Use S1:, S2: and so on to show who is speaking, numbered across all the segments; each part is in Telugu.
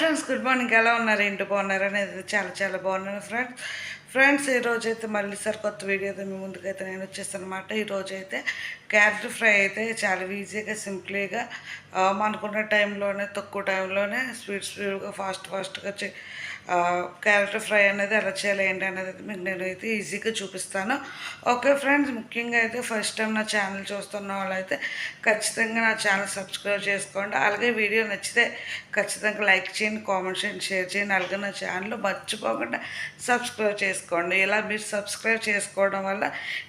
S1: Friends good morning. ఎలా ఉన్నారు? ఇంటి బాగున్నారు అనేది చాలా చాలా బాగున్నాను ఫ్రెండ్స్ ఈరోజు అయితే మళ్ళీ కొత్త వీడియో అయితే మీ ముందుకైతే నేను వచ్చేస్తాను అనమాట. ఈరోజు అయితే క్యారెట్ ఫ్రై అయితే చాలా ఈజీగా సింపుల్గా మనకున్న టైంలోనే తక్కువ టైంలోనే స్పీడ్గా ఫాస్ట్గా క్యారెట్ ఫ్రై అనేది ఎలా చేయాలి ఏంటి అనేది మీకు నేనైతే ఈజీగా చూపిస్తాను. ఓకే ఫ్రెండ్స్, ముఖ్యంగా అయితే ఫస్ట్ టైం నా ఛానల్ చూస్తున్న వాళ్ళైతే ఖచ్చితంగా నా ఛానల్ సబ్స్క్రైబ్ చేసుకోండి. అలాగే వీడియో నచ్చితే ఖచ్చితంగా లైక్ చేయండి, కామెంట్ చేయండి, షేర్ చేయండి. అలాగే నా ఛానల్ మర్చిపోకుండా సబ్స్క్రైబ్ చేసుకోండి. ఇలా మీరు సబ్స్క్రైబ్ చేసుకోవడం వల్ల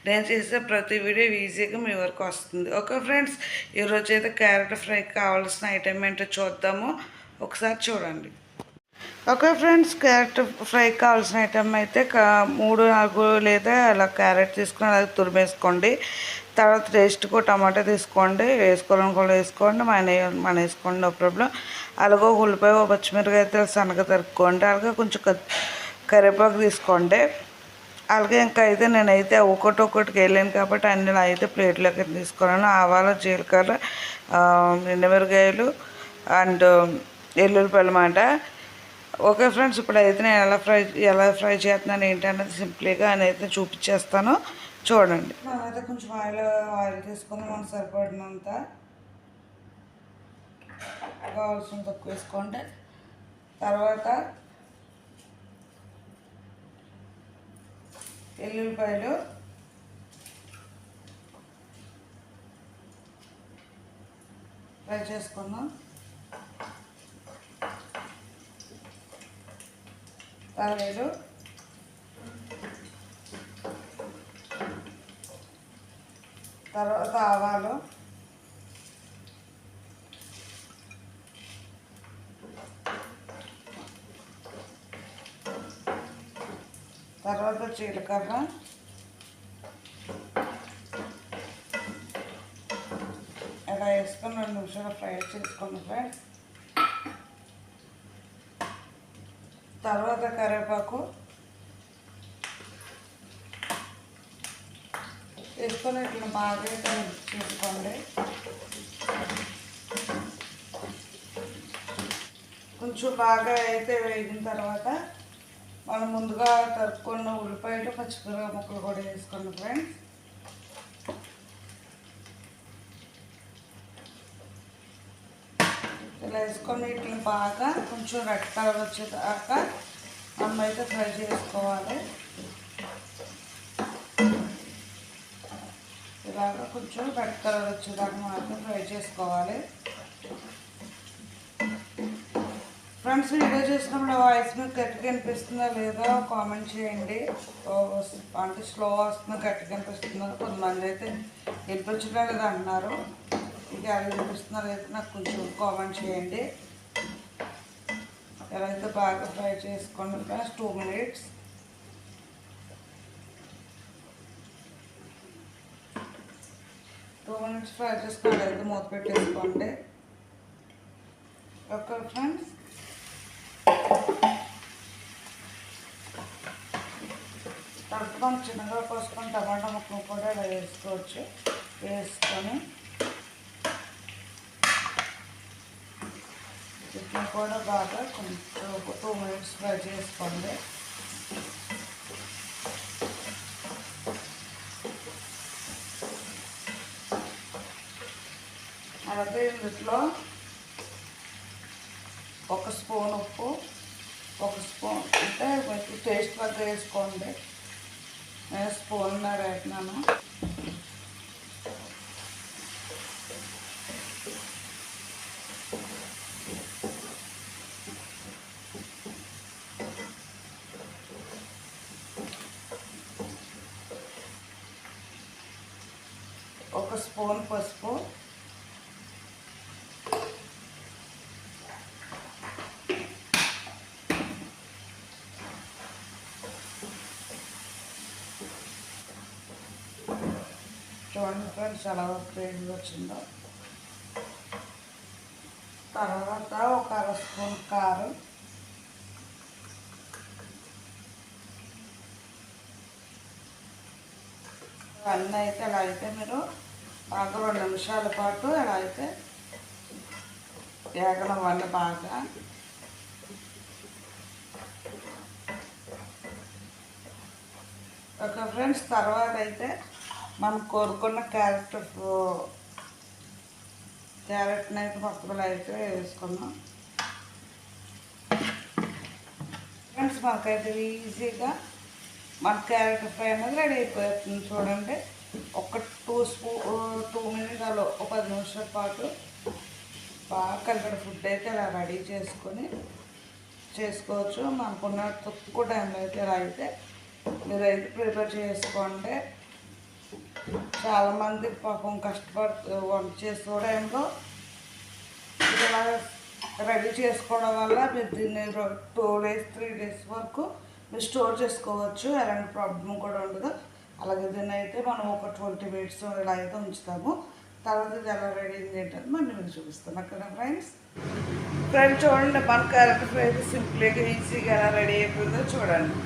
S1: నేను చేసే ప్రతి వీడియో ఈజీగా మీ వరకు వస్తుంది. ఓకే ఫ్రెండ్స్, ఈరోజు అయితే క్యారెట్ ఫ్రై కావాల్సిన ఐటమ్ ఏంటో చూద్దాము. ఒకసారి చూడండి. ఓకే ఫ్రెండ్స్, క్యారెట్ ఫ్రై కావాల్సిన ఐటమ్ అయితే 3-4 లేదా అలా క్యారెట్ తీసుకొని అలాగే తురిమేసుకోండి. తర్వాత టేస్ట్కు టమాటా తీసుకోండి, వేసుకోవాలని కూడా వేసుకోండి, మన వేసుకోండి, నో ప్రాబ్లం. అలాగే ఉల్లిపాయ, పచ్చిమిరపకాయ అయితే సన్నగా తరుక్కోండి. అలాగే కొంచెం కరివేపాకు తీసుకోండి. అలాగే ఇంకా అయితే నేనైతే ఒకటికి వెళ్ళాను కాబట్టి అన్ని అయితే ప్లేట్లోకి తీసుకున్నాను. ఆవాలు, జీలకర్ర, ఎండుమిరపకాయలు అండ్ ఎల్లుల్లిపాయలు అన్నమాట. ఓకే ఫ్రెండ్స్, ఇప్పుడు అయితే నేను ఎలా ఫ్రై చేస్తున్నాను ఏంటి అనేది సింపుల్గా అయితే చూపించేస్తాను, చూడండి. మనమైతే కొంచెం ఆయిల్ తీసుకొని మనకు సరిపడినంత కావాల్సిన తక్కువ వేసుకోండి. తర్వాత ఎల్లుల్లిపాయలు, ఫ్రై చేసుకుందాం. పల్లీలు, తర్వాత ఆవాలు, తర్వాత జీలకర్ర, ఇలా వేసుకొని 2 నిమిషాలు ఫ్రై చేసుకోండి ఫ్రెండ్స్. తర్వాత కరివేపాకు వేసుకొని ఇట్లా బాగా మిక్స్ చేసుకోండి. కొంచెం బాగా అయితే వేగిన తర్వాత మనం ముందుగా తరుక్కున్న ఉల్లిపాయలు, పచ్చిమిరపకాయ ముక్కలు కూడా వేసుకోండి ఫ్రెండ్స్. ఇలా వేసుకొని ఇట్లా బాగా కొంచెం రెడ్ కలర్ వచ్చేదాకా మనం అయితే ఫ్రై చేసుకోవాలి. ఇలాగా కొంచెం రెడ్ కలర్ వచ్చేదాకా మాత్రం ఫ్రై చేసుకోవాలి. ఫ్రెండ్స్, వీడియో చేసినప్పుడు వాయిస్ మీకు గట్టిగా అనిపిస్తుందా లేదో కామెంట్ చేయండి. అంటే స్లో వస్తుందో గట్టిగా అనిపిస్తుందో, కొంతమంది అయితే వినిపించడం లేదు అంటున్నారు. ఇది ఎలా వినిపిస్తుందో లేదో నాకు కొంచెం కామెంట్ చేయండి. ఎలా అయితే బాగా ఫ్రై చేసుకోండి ఫ్రెండ్స్. 2 minutes. ఫ్రై చేసుకోండి. అయితే మూత పెట్టేసుకోండి. ఓకే ఫ్రెండ్స్, తర్వాత చిన్నగా కోసుకొని టమాటా ముక్కలు కూడా ఇలా వేసుకోవచ్చు. వేసుకొని వీటిని కూడా బాగా కొంచెం 2 minutes ఫ్రై చేసుకోండి. అలాగే ఇందులో 1 స్పూన్ ఉప్పు, 1 స్పూన్ అంటే మీకు టేస్ట్ వరకు వేసుకోండి. నేను స్పూన్నర వేస్తున్నాను. ఒక స్పూన్ పసుపు, చూడండి ఫ్రెండ్స్ ఎలా గ్రేవీ వచ్చిందో. తర్వాత ఒక 1/2 స్పూన్ కారం, ఇవన్నీ అయితే ఎలా అయితే మీరు బాగా 2 నిమిషాల పాటు ఎలా అయితే వేగడం వల్ల బాగా ఓకే ఫ్రెండ్స్, తర్వాత అయితే మనం కోరుకున్న క్యారెట్ని అయితే మొత్తం అయితే వేసుకున్నాం ఫ్రెండ్స్. మనకైతే ఈజీగా మన క్యారెట్ ఫ్రై అనేది రెడీ అయిపోతుంది. చూడండి, ఒక 2 మినిట్స్ అలా ఒక 10 నిమిషాల పాటు బాగా కలిపిన ఫుడ్ అయితే ఇలా రెడీ చేసుకోవచ్చు. మనకున్న తక్కువ టైంలో అయితే ఇలా అయితే మీరైతే ప్రిపేర్ చేసుకోండి. చాలామంది పాపం కష్టపడుతూ వంట చేసే టైంలో ఇలా రెడీ చేసుకోవడం వల్ల మీరు దీన్ని 2 days 3 days వరకు మీరు స్టోర్ చేసుకోవచ్చు. ఎలాంటి ప్రాబ్లం కూడా ఉండదు. అలాగే దీన్ని అయితే మనం ఒక 20 minutes ఇలా అయితే ఉంచుతాము. తర్వాత ఇది ఎలా రెడీ ఏంటంటే మళ్ళీ మీకు చూపిస్తాను కదా ఫ్రెండ్స్. చూడండి, మన క్యారెట్ ఫ్రై అయితే సింపుల్గా ఈజీగా ఎలా రెడీ అయిపోయిందో చూడండి.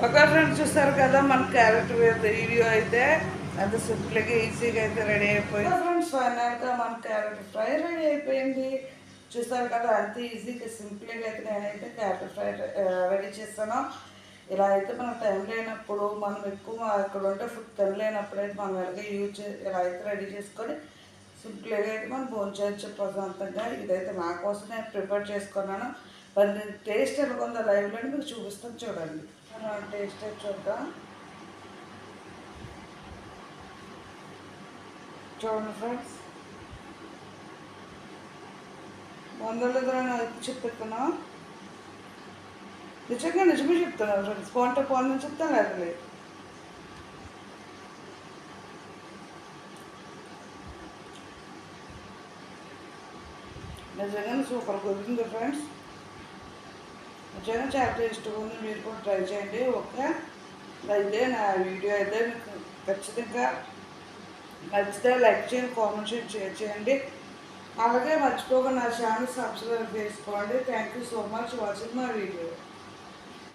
S1: ఒక ఫ్రెండ్స్ చూస్తారు కదా, మన క్యారెట్ వీడియో అయితే అంత సింపుల్గా ఈజీగా అయితే రెడీ అయిపోయింది ఫ్రెండ్స్. ఫైనల్గా మన క్యారెట్ ఫ్రై రెడీ అయిపోయింది. చూస్తారు కదా, అంత ఈజీగా సింపుల్గా అయితే నేనైతే క్యారెట్ ఫ్రై రెడీ చేస్తాను. ఇలా అయితే మన టైం లేనప్పుడు, మనం ఎక్కువ ఇక్కడ ఉంటే ఫుడ్ తినలేనప్పుడు అయితే మనం ఇలా అయితే రెడీ చేసుకొని సింపుల్గా అయితే మనం భోంచేయచ్చు ప్రశాంతంగా. ఇదైతే నా కోసం నేను ప్రిపేర్ చేసుకున్నాను. మరి నేను టేస్ట్ ఎలాగొందో లైవ్లో మీకు చూపిస్తాను చూడండి. టేస్ట్ చూద్దాం. చూడండి ఫ్రెండ్స్, వందలు చెప్తున్నా, నిజమే చెప్తున్నాను ఫ్రెండ్స్. పోనీ చెప్తాను లేదు. నిజంగానే సూపర్ కుదిరింది ఫ్రెండ్స్. నిజంగా చాలా టేస్ట్గా ఉంది. మీరు కూడా ట్రై చేయండి. ఓకే, అయితే నా వీడియో అయితే మీకు ఖచ్చితంగా నచ్చితే లైక్ చేయండి, కామెంట్ చేయండి, షేర్ చేయండి. అలాగే మర్చిపోకుండా నా ఛానల్ సబ్స్క్రైబ్ చేసుకోండి. Thank you so much watching my video.